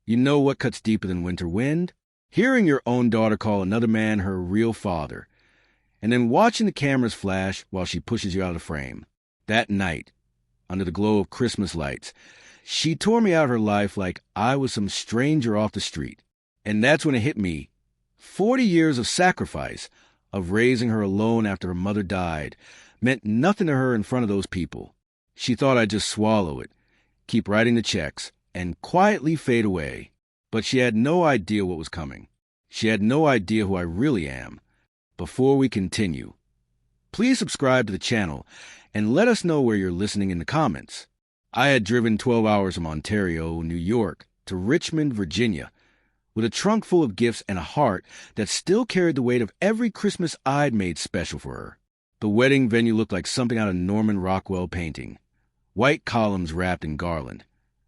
You know what cuts deeper than winter wind? Hearing your own daughter call another man her real father, and then watching the cameras flash while she pushes you out of the frame. That night, under the glow of Christmas lights, she tore me out her life like I was some stranger off the street. And that's when it hit me. 40 years of sacrifice, of raising her alone after her mother died, meant nothing to her in front of those people. She thought I'd just swallow it, keep writing the checks, and quietly fade away. But she had no idea what was coming. She had no idea who I really am. Before we continue, please subscribe to the channel and let us know where you're listening in the comments. I had driven 12 hours from Ontario, New York, to Richmond, Virginia, with a trunk full of gifts and a heart that still carried the weight of every Christmas I'd made special for her. The wedding venue looked like something out of Norman Rockwell painting. White columns wrapped in garland.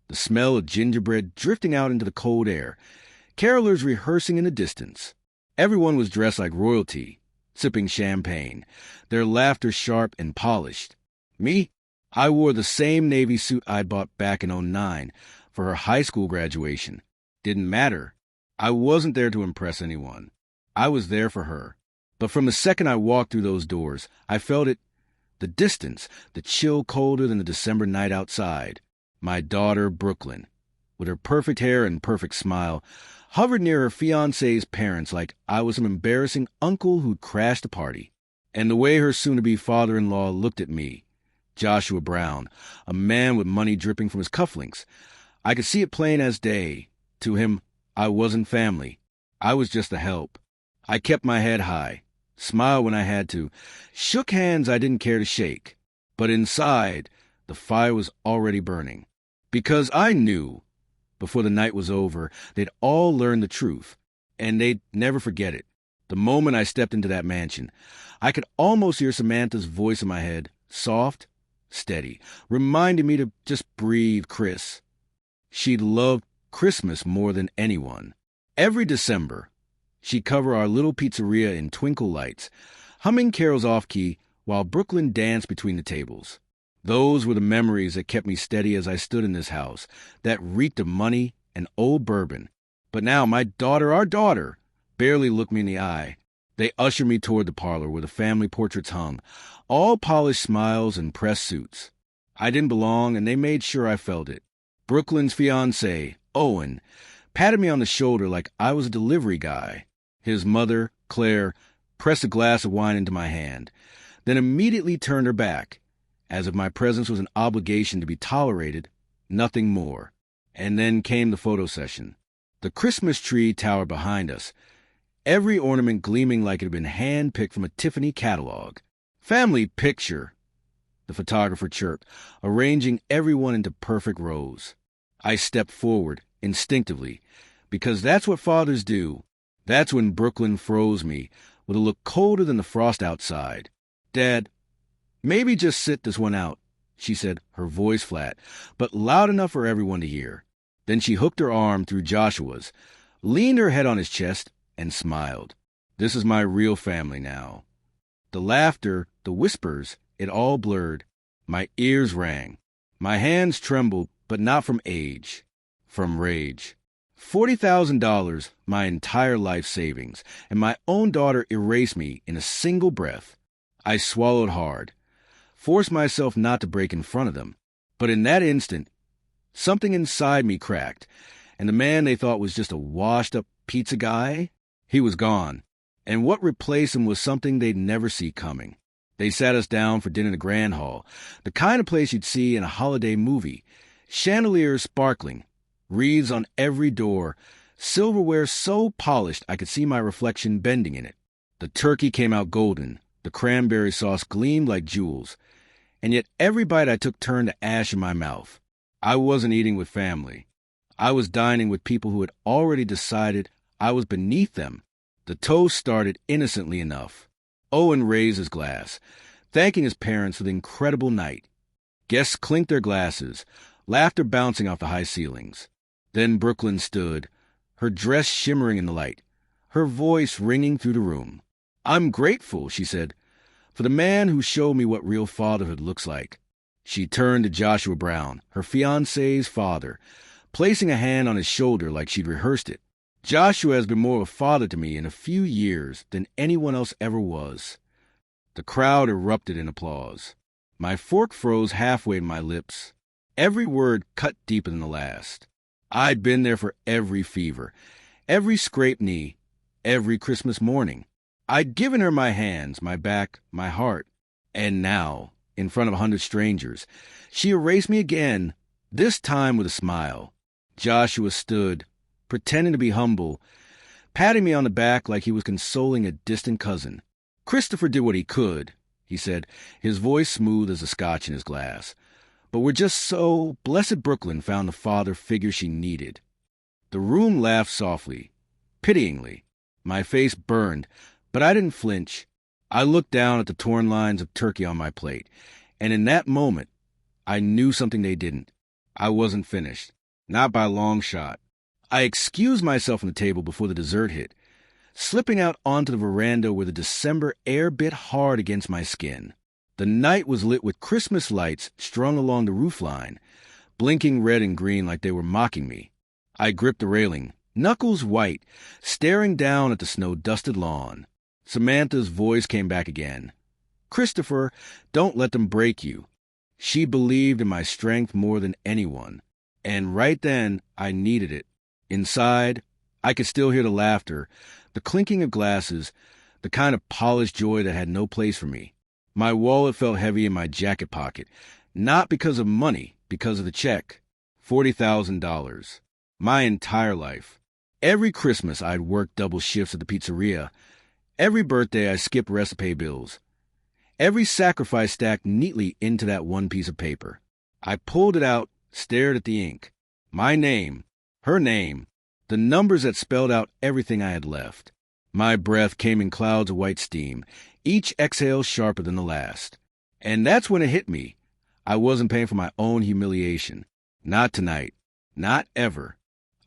The smell of gingerbread drifting out into the cold air. Carolers rehearsing in the distance. Everyone was dressed like royalty, sipping champagne, their laughter sharp and polished. Me? I wore the same Navy suit I'd bought back in '09 for her high school graduation. Didn't matter. I wasn't there to impress anyone. I was there for her. But from the second I walked through those doors, I felt it. The distance, the chill colder than the December night outside. My daughter, Brooklyn, with her perfect hair and perfect smile, hovered near her fiancé's parents like I was some embarrassing uncle who'd crashed a party. And the way her soon-to-be father-in-law looked at me, Joshua Brown, a man with money dripping from his cufflinks, I could see it plain as day. To him, I wasn't family. I was just a help. I kept my head high, smiled when I had to, shook hands I didn't care to shake. But inside, the fire was already burning. Because I knew, before the night was over, they'd all learn the truth, and they'd never forget it. The moment I stepped into that mansion, I could almost hear Samantha's voice in my head, soft, steady, reminding me to just breathe, Chris. She loved Christmas more than anyone. Every December, she'd cover our little pizzeria in twinkle lights, humming carols off-key while Brooklyn danced between the tables. Those were the memories that kept me steady as I stood in this house, that reeked of money and old bourbon. But now my daughter, our daughter, barely looked me in the eye. They ushered me toward the parlor where the family portraits hung, all polished smiles and pressed suits. I didn't belong, and they made sure I felt it. Brooklyn's fiancé, Owen, patted me on the shoulder like I was a delivery guy. His mother, Claire, pressed a glass of wine into my hand, then immediately turned her back, as if my presence was an obligation to be tolerated, nothing more. And then came the photo session. The Christmas tree towered behind us, every ornament gleaming like it had been hand-picked from a Tiffany catalog. Family picture, the photographer chirped, arranging everyone into perfect rows. I stepped forward, instinctively, because that's what fathers do. That's when Brooklyn froze me, with a look colder than the frost outside. Dad, maybe just sit this one out, she said, her voice flat, but loud enough for everyone to hear. Then she hooked her arm through Joshua's, leaned her head on his chest, and smiled. This is my real family now. The laughter, the whispers, it all blurred. My ears rang. My hands trembled, but not from age, from rage. $40,000, my entire life savings, and my own daughter erased me in a single breath. I swallowed hard, forced myself not to break in front of them. But in that instant, something inside me cracked, and the man they thought was just a washed-up pizza guy, he was gone. And what replaced him was something they'd never see coming. They sat us down for dinner in the Grand Hall, the kind of place you'd see in a holiday movie. Chandeliers sparkling, wreaths on every door, silverware so polished I could see my reflection bending in it. The turkey came out golden, the cranberry sauce gleamed like jewels, and yet every bite I took turned to ash in my mouth. I wasn't eating with family. I was dining with people who had already decided I was beneath them. The toast started innocently enough. Owen raised his glass, thanking his parents for the incredible night. Guests clinked their glasses, laughter bouncing off the high ceilings. Then Brooklyn stood, her dress shimmering in the light, her voice ringing through the room. I'm grateful, she said, for the man who showed me what real fatherhood looks like. She turned to Joshua Brown, her fiancé's father, placing a hand on his shoulder like she'd rehearsed it. Joshua has been more of a father to me in a few years than anyone else ever was. The crowd erupted in applause. My fork froze halfway to my lips. Every word cut deeper than the last. I'd been there for every fever, every scraped knee, every Christmas morning. I'd given her my hands, my back, my heart. And now, in front of 100 strangers, she erased me again, this time with a smile. Joshua stood, pretending to be humble, patting me on the back like he was consoling a distant cousin. Christopher did what he could, he said, his voice smooth as the scotch in his glass. But we're just so blessed Brooklyn found the father figure she needed. The room laughed softly, pityingly. My face burned, but I didn't flinch. I looked down at the torn lines of turkey on my plate, and in that moment, I knew something they didn't. I wasn't finished, not by a long shot. I excused myself from the table before the dessert hit, slipping out onto the veranda where the December air bit hard against my skin. The night was lit with Christmas lights strung along the roofline, blinking red and green like they were mocking me. I gripped the railing, knuckles white, staring down at the snow-dusted lawn. Samantha's voice came back again. "Christopher, don't let them break you." She believed in my strength more than anyone, and right then I needed it. Inside, I could still hear the laughter, the clinking of glasses, the kind of polished joy that had no place for me. My wallet felt heavy in my jacket pocket, not because of money, because of the check. $40,000. My entire life. Every Christmas I'd worked double shifts at the pizzeria. Every birthday I skipped recipe bills. Every sacrifice stacked neatly into that one piece of paper. I pulled it out, stared at the ink. My name, her name, the numbers that spelled out everything I had left. My breath came in clouds of white steam, each exhale sharper than the last. And that's when it hit me. I wasn't paying for my own humiliation. Not tonight. Not ever.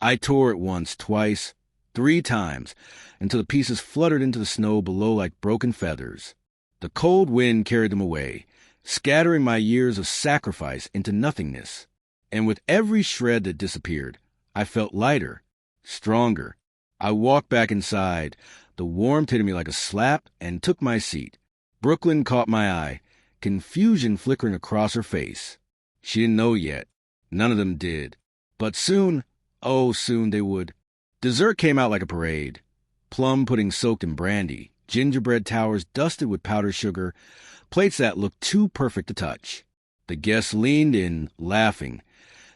I tore it once, twice, 3 times, until the pieces fluttered into the snow below like broken feathers. The cold wind carried them away, scattering my years of sacrifice into nothingness. And with every shred that disappeared, I felt lighter, stronger. I walked back inside, the warmth hitting me like a slap, and took my seat. Brooklyn caught my eye, confusion flickering across her face. She didn't know yet. None of them did. But soon, oh, soon they would. Dessert came out like a parade. Plum pudding soaked in brandy, gingerbread towers dusted with powdered sugar, plates that looked too perfect to touch. The guests leaned in, laughing,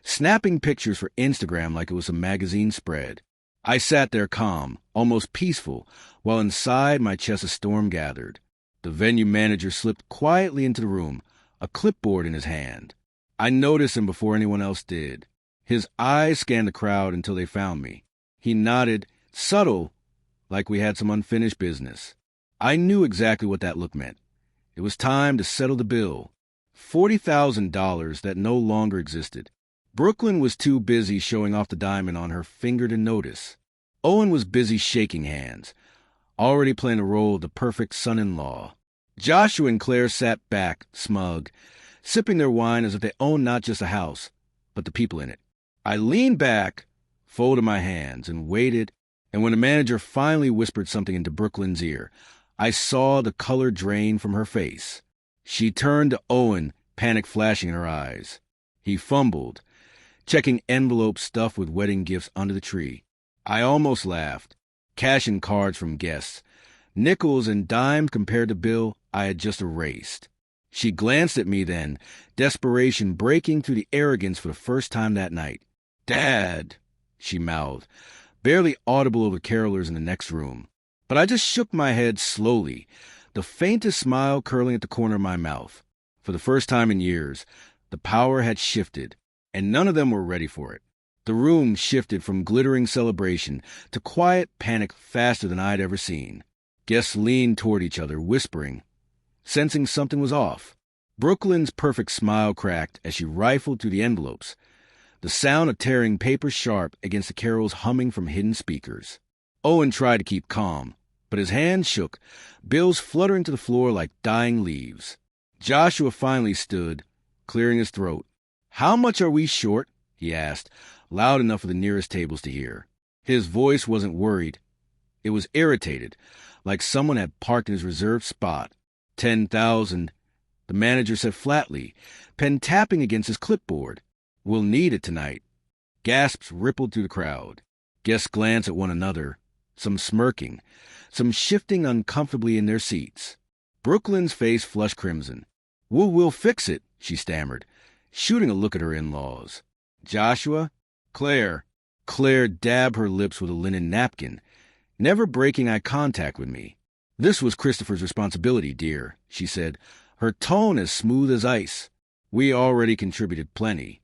snapping pictures for Instagram like it was a magazine spread. I sat there calm, almost peaceful, while inside my chest a storm gathered. The venue manager slipped quietly into the room, a clipboard in his hand. I noticed him before anyone else did. His eyes scanned the crowd until they found me. He nodded, subtle, like we had some unfinished business. I knew exactly what that look meant. It was time to settle the bill. $40,000 that no longer existed. Brooklyn was too busy showing off the diamond on her finger to notice. Owen was busy shaking hands, already playing the role of the perfect son-in-law. Joshua and Claire sat back, smug, sipping their wine as if they owned not just a house, but the people in it. I leaned back, folded my hands, and waited, and when the manager finally whispered something into Brooklyn's ear, I saw the color drain from her face. She turned to Owen, panic flashing in her eyes. He fumbled, checking envelopes stuffed with wedding gifts under the tree. I almost laughed, cash and cards from guests, nickels and dimes compared to bill I had just erased. She glanced at me then, desperation breaking through the arrogance for the first time that night. "Dad," she mouthed, barely audible over carolers in the next room. But I just shook my head slowly, the faintest smile curling at the corner of my mouth. For the first time in years, the power had shifted, and none of them were ready for it. The room shifted from glittering celebration to quiet panic faster than I'd ever seen. Guests leaned toward each other, whispering, sensing something was off. Brooklyn's perfect smile cracked as she rifled through the envelopes, the sound of tearing paper sharp against the carols humming from hidden speakers. Owen tried to keep calm, but his hands shook, bills fluttering to the floor like dying leaves. Joshua finally stood, clearing his throat. "How much are we short?" he asked, loud enough for the nearest tables to hear. His voice wasn't worried. It was irritated, like someone had parked in his reserved spot. 10,000, the manager said flatly, pen tapping against his clipboard. We'll need it tonight. Gasps rippled through the crowd. Guests glanced at one another, some smirking, some shifting uncomfortably in their seats. Brooklyn's face flushed crimson. We'll fix it, she stammered, shooting a look at her in-laws. Joshua? Claire. Claire dabbed her lips with a linen napkin, never breaking eye contact with me. This was Christopher's responsibility, dear, she said, her tone as smooth as ice. We already contributed plenty.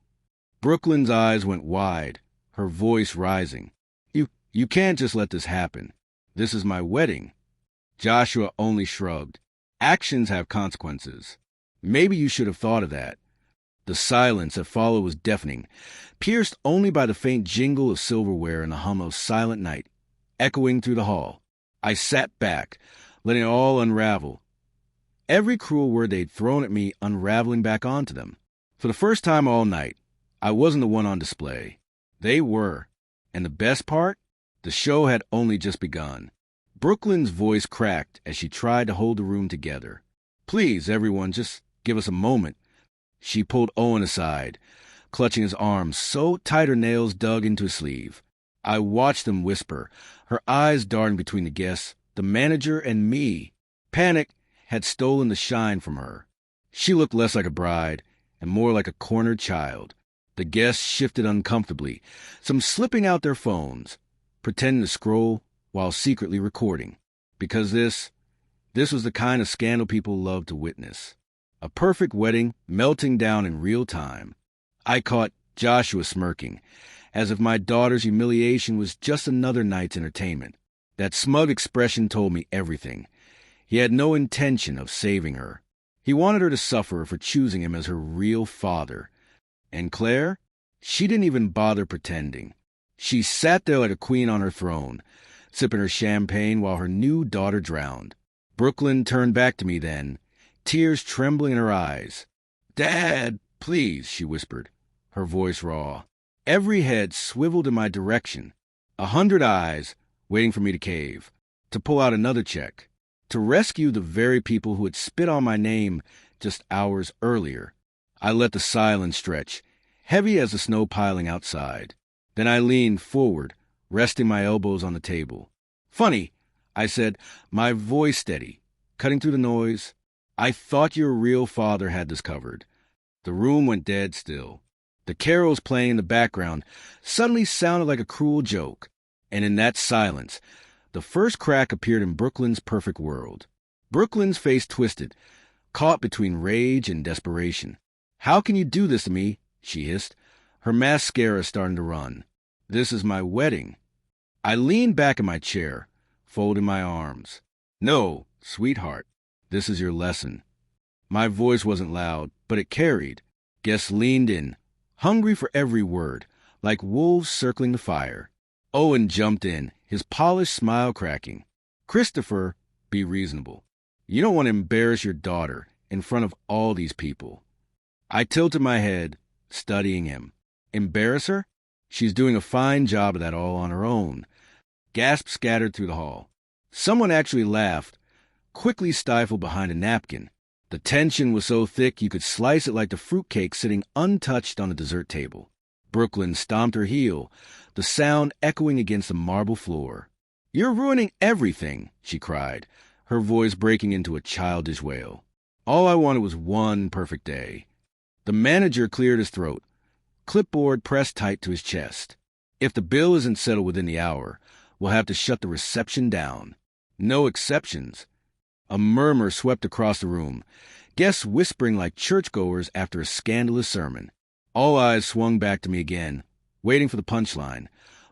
Brooklyn's eyes went wide, her voice rising. You can't just let this happen. This is my wedding. Joshua only shrugged. Actions have consequences. Maybe you should have thought of that. The silence that followed was deafening, pierced only by the faint jingle of silverware and the hum of Silent Night, echoing through the hall. I sat back, letting it all unravel. Every cruel word they'd thrown at me unraveling back onto them. For the first time all night, I wasn't the one on display. They were. And the best part? The show had only just begun. Brooklyn's voice cracked as she tried to hold the room together. Please, everyone, just give us a moment. She pulled Owen aside, clutching his arm so tight her nails dug into his sleeve. I watched them whisper, her eyes darting between the guests, the manager, and me. Panic had stolen the shine from her. She looked less like a bride and more like a cornered child. The guests shifted uncomfortably, some slipping out their phones, pretending to scroll while secretly recording. Because this was the kind of scandal people loved to witness. A perfect wedding melting down in real time. I caught Joshua smirking, as if my daughter's humiliation was just another night's entertainment. That smug expression told me everything. He had no intention of saving her. He wanted her to suffer for choosing him as her real father. And Claire? She didn't even bother pretending. She sat there like a queen on her throne, sipping her champagne while her new daughter drowned. Brooklyn turned back to me then, tears trembling in her eyes. Dad, please, she whispered, her voice raw. Every head swiveled in my direction, 100 eyes waiting for me to cave, to pull out another check, to rescue the very people who had spit on my name just hours earlier. I let the silence stretch, heavy as the snow piling outside. Then I leaned forward, resting my elbows on the table. Funny, I said, my voice steady, cutting through the noise. I thought your real father had this covered. The room went dead still. The carols playing in the background suddenly sounded like a cruel joke. And in that silence, the first crack appeared in Brooklyn's perfect world. Brooklyn's face twisted, caught between rage and desperation. How can you do this to me? She hissed, her mascara starting to run. This is my wedding. I leaned back in my chair, folding my arms. No, sweetheart, this is your lesson. My voice wasn't loud, but it carried. Guests leaned in, hungry for every word, like wolves circling the fire. Owen jumped in, his polished smile cracking. Christopher, be reasonable. You don't want to embarrass your daughter in front of all these people. I tilted my head, studying him. Embarrass her? She's doing a fine job of that all on her own. Gasps scattered through the hall. Someone actually laughed, quickly stifled behind a napkin. The tension was so thick you could slice it like the fruitcake sitting untouched on the dessert table. Brooklyn stomped her heel, the sound echoing against the marble floor. You're ruining everything, she cried, her voice breaking into a childish wail. All I wanted was one perfect day. The manager cleared his throat, clipboard pressed tight to his chest. If the bill isn't settled within the hour, we'll have to shut the reception down. No exceptions. A murmur swept across the room, guests whispering like churchgoers after a scandalous sermon. All eyes swung back to me again, waiting for the punchline,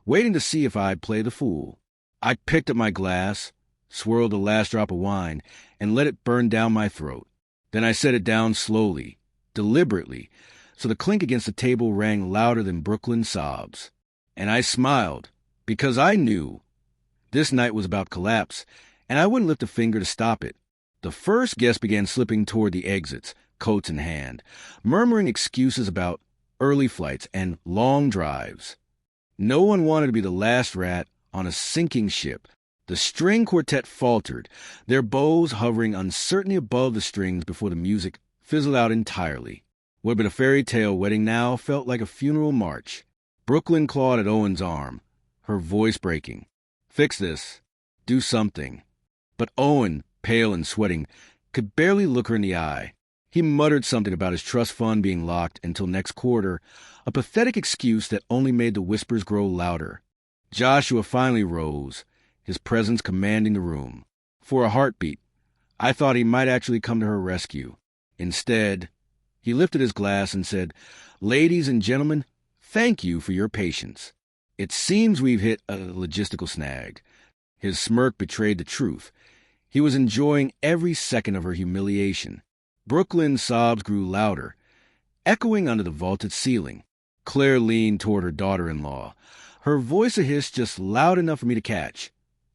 waiting to see if I'd play the fool. I picked up my glass, swirled the last drop of wine, and let it burn down my throat. Then I set it down slowly, deliberately, so the clink against the table rang louder than Brooklyn's sobs. And I smiled, because I knew this night was about collapse, and I wouldn't lift a finger to stop it. The first guest began slipping toward the exits, coats in hand, murmuring excuses about early flights and long drives. No one wanted to be the last rat on a sinking ship. The string quartet faltered, their bows hovering uncertainly above the strings before the music fizzled out entirely. What had been a fairy tale wedding now felt like a funeral march. Brooklyn clawed at Owen's arm, her voice breaking. "Fix this. Do something." But Owen, pale and sweating, could barely look her in the eye. He muttered something about his trust fund being locked until next quarter, a pathetic excuse that only made the whispers grow louder. Joshua finally rose, his presence commanding the room. For a heartbeat, I thought he might actually come to her rescue. Instead, he lifted his glass and said, "Ladies and gentlemen, thank you for your patience. It seems we've hit a logistical snag." His smirk betrayed the truth. He was enjoying every second of her humiliation. Brooklyn's sobs grew louder, echoing under the vaulted ceiling. Claire leaned toward her daughter-in-law, her voice a hiss just loud enough for me to catch.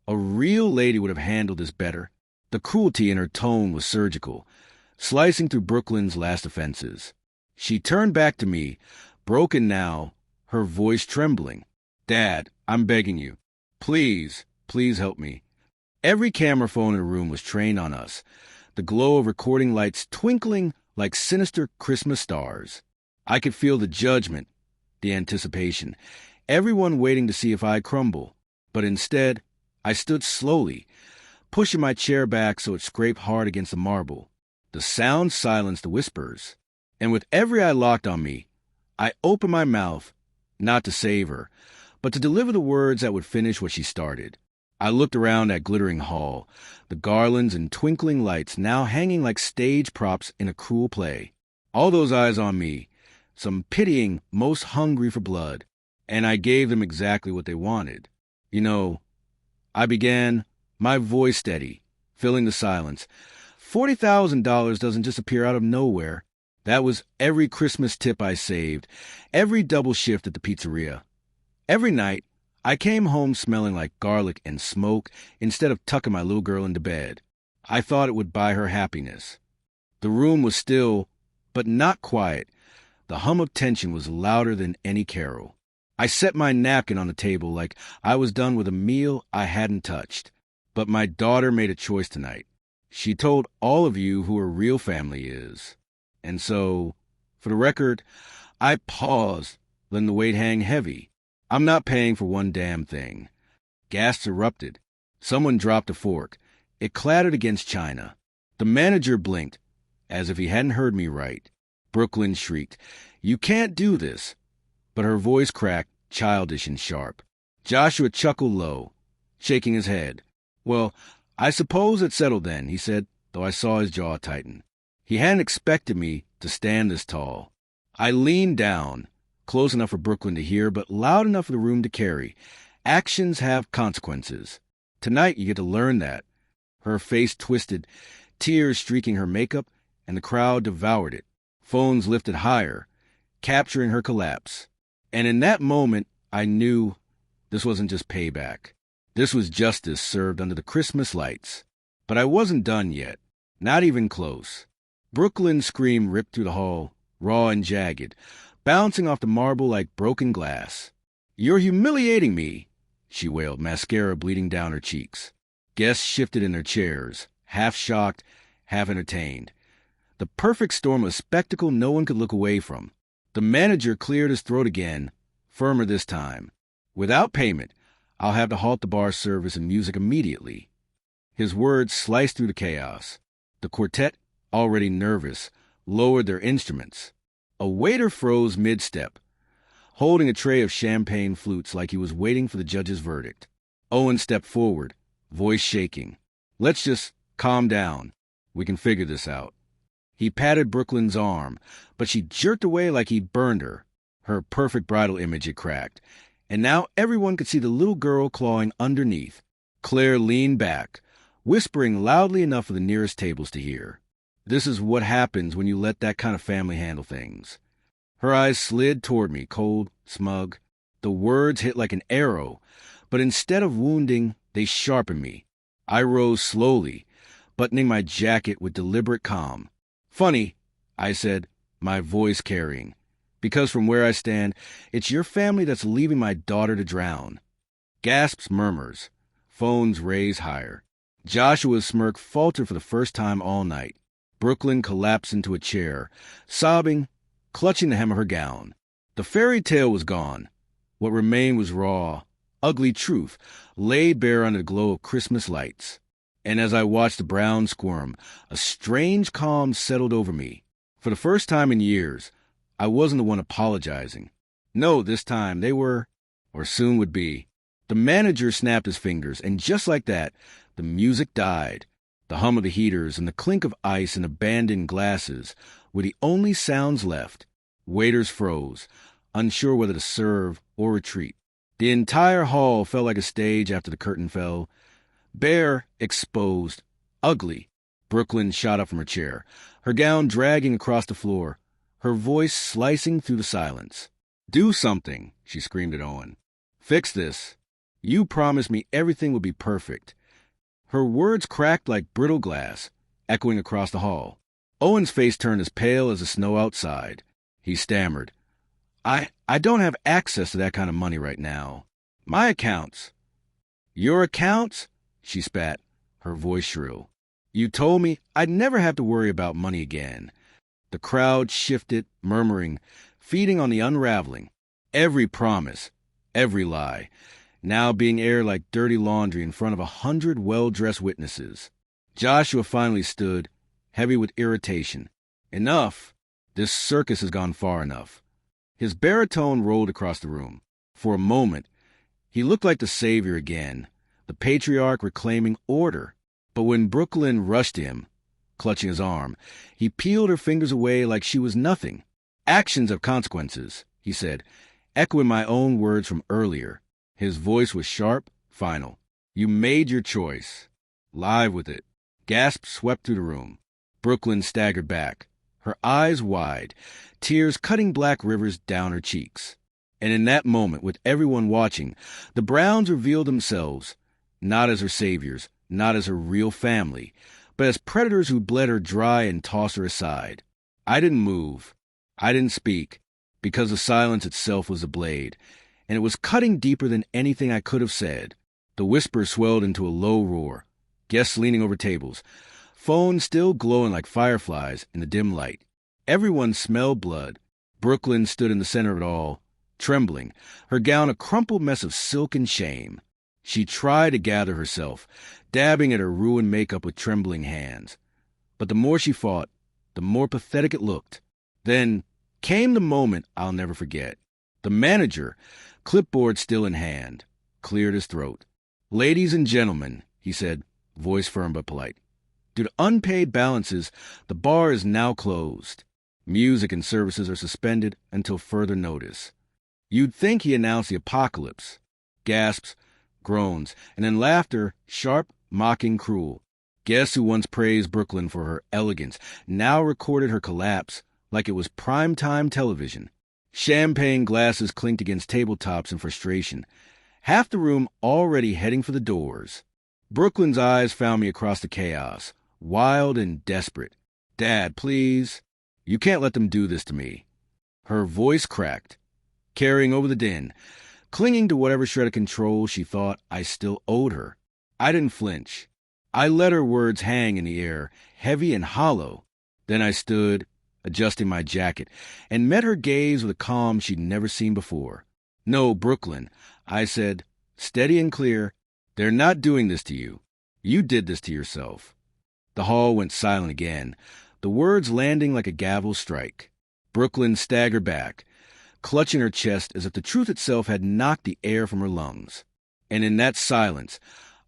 A real lady would have handled this better. The cruelty in her tone was surgical, slicing through Brooklyn's last offenses. She turned back to me, broken now, her voice trembling. "Dad, I'm begging you. Please, please help me." Every camera phone in the room was trained on us, the glow of recording lights twinkling like sinister Christmas stars. I could feel the judgment, the anticipation, everyone waiting to see if I'd crumble. But instead, I stood slowly, pushing my chair back so it scraped hard against the marble. The sound silenced the whispers, and with every eye locked on me, I opened my mouth, not to save her, but to deliver the words that would finish what she started. I looked around that glittering hall, the garlands and twinkling lights now hanging like stage props in a cruel play. All those eyes on me, some pitying, most hungry for blood, and I gave them exactly what they wanted. I began, my voice steady, filling the silence. $40,000 doesn't just appear out of nowhere. That was every Christmas tip I saved, every double shift at the pizzeria. Every night, I came home smelling like garlic and smoke instead of tucking my little girl into bed. I thought it would buy her happiness. The room was still, but not quiet. The hum of tension was louder than any carol. I set my napkin on the table like I was done with a meal I hadn't touched. But my daughter made a choice tonight. She told all of you who her real family is. And so, for the record, I paused, letting the weight hang heavy. I'm not paying for one damn thing. Gasps erupted. Someone dropped a fork. It clattered against china. The manager blinked, as if he hadn't heard me right. Brooklyn shrieked, "You can't do this." But her voice cracked, childish and sharp. Joshua chuckled low, shaking his head. "Well, I suppose it's settled then," he said, though I saw his jaw tighten. He hadn't expected me to stand this tall. I leaned down, close enough for Brooklyn to hear, but loud enough for the room to carry. Actions have consequences. Tonight you get to learn that. Her face twisted, tears streaking her makeup, and the crowd devoured it. Phones lifted higher, capturing her collapse. And in that moment, I knew this wasn't just payback. This was justice served under the Christmas lights. But I wasn't done yet. Not even close. Brooklyn's scream ripped through the hall, raw and jagged, bouncing off the marble like broken glass. "You're humiliating me," she wailed, mascara bleeding down her cheeks. Guests shifted in their chairs, half shocked, half entertained. The perfect storm of spectacle no one could look away from. The manager cleared his throat again, firmer this time. "Without payment, I'll have to halt the bar service and music immediately." His words sliced through the chaos. The quartet, already nervous, lowered their instruments. A waiter froze mid-step, holding a tray of champagne flutes like he was waiting for the judge's verdict. Owen stepped forward, voice shaking. "Let's just calm down. We can figure this out." He patted Brooklyn's arm, but she jerked away like he'd burned her. Her perfect bridal image had cracked, and now everyone could see the little girl clawing underneath. Claire leaned back, whispering loudly enough for the nearest tables to hear. "This is what happens when you let that kind of family handle things." Her eyes slid toward me, cold, smug. The words hit like an arrow, but instead of wounding, they sharpened me. I rose slowly, buttoning my jacket with deliberate calm. "Funny," I said, my voice carrying. Because from where I stand, it's your family that's leaving my daughter to drown. Gasps, murmurs. Phones raise higher. Joshua's smirk faltered for the first time all night. Brooklyn collapsed into a chair, sobbing, clutching the hem of her gown. The fairy tale was gone. What remained was raw, ugly truth, laid bare under the glow of Christmas lights. And as I watched the brown squirm, a strange calm settled over me. For the first time in years, I wasn't the one apologizing. No, this time they were, or soon would be. The manager snapped his fingers, and just like that, the music died. The hum of the heaters and the clink of ice in abandoned glasses were the only sounds left. Waiters froze, unsure whether to serve or retreat. The entire hall felt like a stage after the curtain fell. Bare, exposed, ugly. Brooklyn shot up from her chair, her gown dragging across the floor, her voice slicing through the silence. "Do something," she screamed at Owen. "Fix this. You promised me everything would be perfect." Her words cracked like brittle glass, echoing across the hall. Owen's face turned as pale as the snow outside. He stammered, I don't have access to that kind of money right now. My accounts." "Your accounts?" she spat, her voice shrill. "You told me I'd never have to worry about money again." The crowd shifted, murmuring, feeding on the unraveling. Every promise, every lie, now being aired like dirty laundry in front of 100 well-dressed witnesses. Joshua finally stood, heavy with irritation. "Enough. This circus has gone far enough." His baritone rolled across the room. For a moment, he looked like the savior again, the patriarch reclaiming order. But when Brooklyn rushed him, clutching his arm, he peeled her fingers away like she was nothing. "Actions have consequences," he said, echoing my own words from earlier. His voice was sharp, final. "You made your choice. Live with it." Gasps swept through the room. Brooklyn staggered back, her eyes wide, tears cutting black rivers down her cheeks. And in that moment, with everyone watching, the Browns revealed themselves, not as her saviors, not as her real family, but as predators who bled her dry and tossed her aside. I didn't move. I didn't speak, because the silence itself was a blade, and it was cutting deeper than anything I could have said. The whisper swelled into a low roar, guests leaning over tables, phones still glowing like fireflies in the dim light. Everyone smelled blood. Brooklyn stood in the center of it all, trembling, her gown a crumpled mess of silk and shame. She tried to gather herself, dabbing at her ruined makeup with trembling hands. But the more she fought, the more pathetic it looked. Then came the moment I'll never forget. The manager, clipboard still in hand, cleared his throat. "Ladies and gentlemen," he said, voice firm but polite, "due to unpaid balances, the bar is now closed. Music and services are suspended until further notice." You'd think he announced the apocalypse. Gasps, groans, and then laughter, sharp, mocking, cruel. Guests who once praised Brooklyn for her elegance now recorded her collapse like it was prime-time television. Champagne glasses clinked against tabletops in frustration. Half the room already heading for the doors. Brooklyn's eyes found me across the chaos, wild and desperate. "Dad, please. You can't let them do this to me." Her voice cracked, carrying over the din, clinging to whatever shred of control she thought I still owed her. I didn't flinch. I let her words hang in the air, heavy and hollow. Then I stood, adjusting my jacket, and met her gaze with a calm she'd never seen before. "No, Brooklyn," I said, steady and clear, "they're not doing this to you. You did this to yourself." The hall went silent again, the words landing like a gavel strike. Brooklyn staggered back, clutching her chest as if the truth itself had knocked the air from her lungs. And in that silence,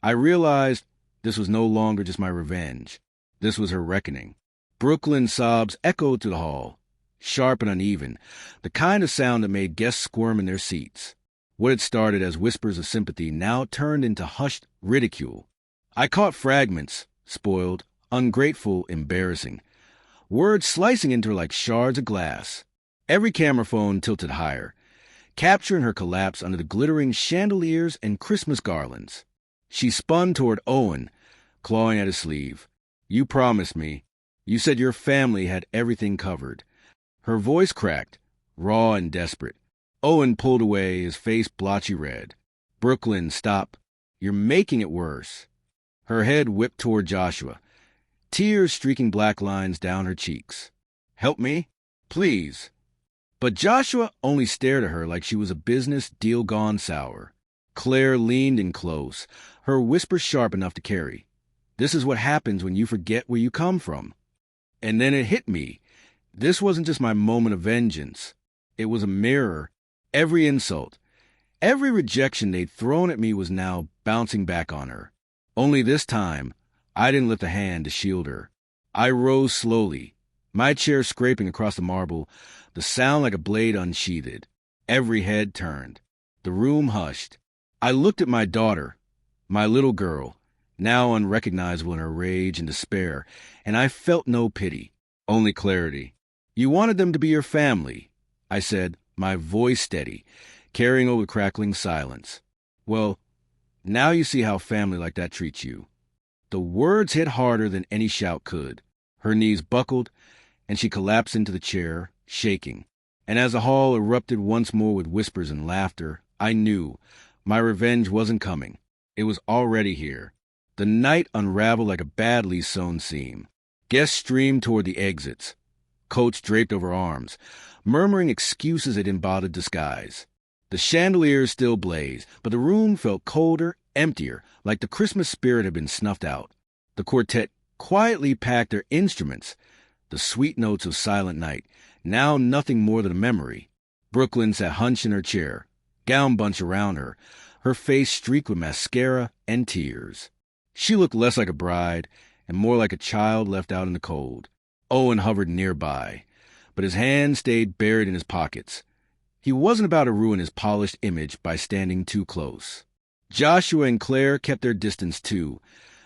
I realized this was no longer just my revenge. This was her reckoning. Brooklyn's sobs echoed through the hall, sharp and uneven, the kind of sound that made guests squirm in their seats. What had started as whispers of sympathy now turned into hushed ridicule. I caught fragments, spoiled, ungrateful, embarrassing. Words slicing into her like shards of glass. Every camera phone tilted higher, capturing her collapse under the glittering chandeliers and Christmas garlands. She spun toward Owen, clawing at his sleeve. "You promised me. You said your family had everything covered." Her voice cracked, raw and desperate. Owen pulled away, his face blotchy red. "Brooklyn, stop. You're making it worse." Her head whipped toward Joshua, tears streaking black lines down her cheeks. "Help me? Please." But Joshua only stared at her like she was a business deal gone sour. Claire leaned in close, her whisper sharp enough to carry. "This is what happens when you forget where you come from." And then it hit me. This wasn't just my moment of vengeance. It was a mirror. Every insult, every rejection they'd thrown at me was now bouncing back on her. Only this time, I didn't lift a hand to shield her. I rose slowly, my chair scraping across the marble, the sound like a blade unsheathed. Every head turned. The room hushed. I looked at my daughter, my little girl, now unrecognizable in her rage and despair, and I felt no pity, only clarity. "You wanted them to be your family," I said, my voice steady, carrying over the crackling silence. "Well, now you see how family like that treats you." The words hit harder than any shout could. Her knees buckled, and she collapsed into the chair, shaking. And as the hall erupted once more with whispers and laughter, I knew my revenge wasn't coming. It was already here. The night unraveled like a badly sewn seam. Guests streamed toward the exits, coats draped over arms, murmuring excuses it embodied disguise. The chandeliers still blazed, but the room felt colder, emptier, like the Christmas spirit had been snuffed out. The quartet quietly packed their instruments, the sweet notes of Silent Night, now nothing more than a memory. Brooklyn sat hunched in her chair, gown bunched around her, her face streaked with mascara and tears. She looked less like a bride and more like a child left out in the cold. Owen hovered nearby, but his hands stayed buried in his pockets. He wasn't about to ruin his polished image by standing too close. Joshua and Claire kept their distance too,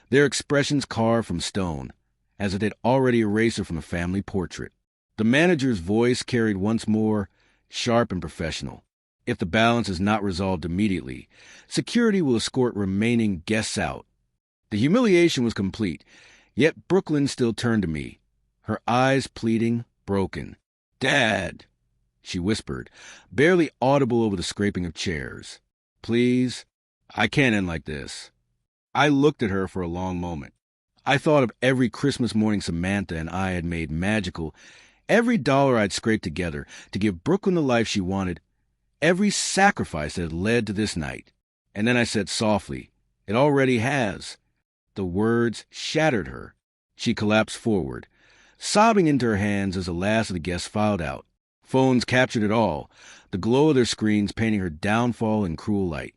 their expressions carved from stone, as if they'd already erased her from the family portrait. The manager's voice carried once more, sharp and professional. "If the balance is not resolved immediately, security will escort remaining guests out." The humiliation was complete, yet Brooklyn still turned to me, her eyes pleading, broken. "Dad," she whispered, barely audible over the scraping of chairs. "Please, I can't end like this." I looked at her for a long moment. I thought of every Christmas morning Samantha and I had made magical, every dollar I'd scraped together to give Brooklyn the life she wanted, every sacrifice that had led to this night. And then I said softly, "It already has." The words shattered her. She collapsed forward, sobbing into her hands as the last of the guests filed out. Phones captured it all, the glow of their screens painting her downfall in cruel light.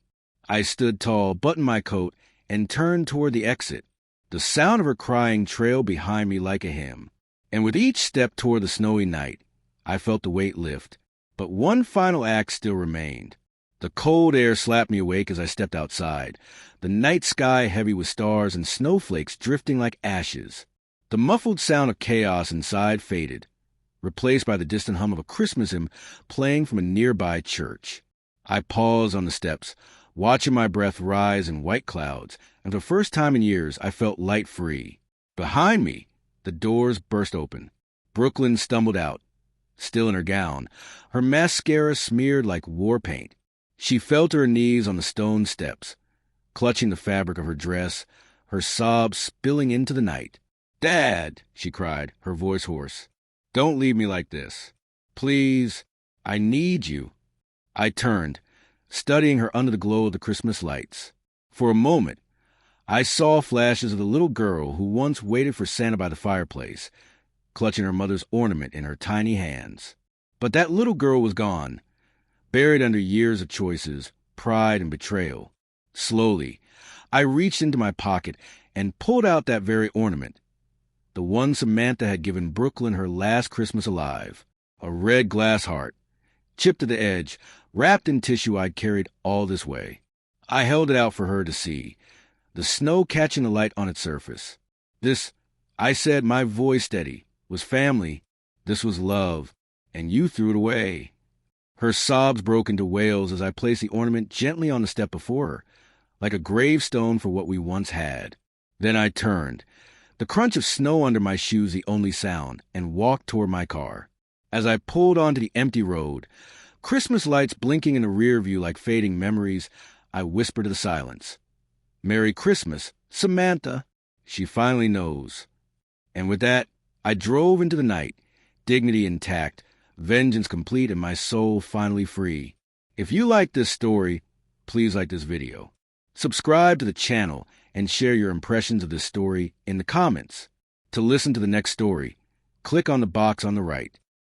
I stood tall, buttoned my coat, and turned toward the exit. The sound of her crying trailed behind me like a hymn. And with each step toward the snowy night, I felt the weight lift. But one final act still remained. The cold air slapped me awake as I stepped outside, the night sky heavy with stars and snowflakes drifting like ashes. The muffled sound of chaos inside faded, replaced by the distant hum of a Christmas hymn playing from a nearby church. I paused on the steps, watching my breath rise in white clouds, and for the first time in years I felt light-free. Behind me, the doors burst open. Brooklyn stumbled out, still in her gown, her mascara smeared like war paint. She fell to her knees on the stone steps, clutching the fabric of her dress, her sobs spilling into the night. "Dad," she cried, her voice hoarse, "don't leave me like this. Please, I need you." I turned, studying her under the glow of the Christmas lights. For a moment, I saw flashes of the little girl who once waited for Santa by the fireplace, clutching her mother's ornament in her tiny hands. But that little girl was gone, buried under years of choices, pride, and betrayal. Slowly, I reached into my pocket and pulled out that very ornament, the one Samantha had given Brooklyn her last Christmas alive, a red glass heart, chipped to the edge, wrapped in tissue I'd carried all this way. I held it out for her to see, the snow catching the light on its surface. This, I said, my voice steady, was family. This was love, and you threw it away. Her sobs broke into wails as I placed the ornament gently on the step before her, like a gravestone for what we once had. Then I turned, the crunch of snow under my shoes the only sound, and walked toward my car. As I pulled onto the empty road, Christmas lights blinking in the rear view like fading memories, I whispered to the silence, "Merry Christmas, Samantha." She finally knows. And with that, I drove into the night, dignity intact, vengeance complete, and my soul finally free. If you like this story, please like this video. Subscribe to the channel and share your impressions of this story in the comments. To listen to the next story, click on the box on the right.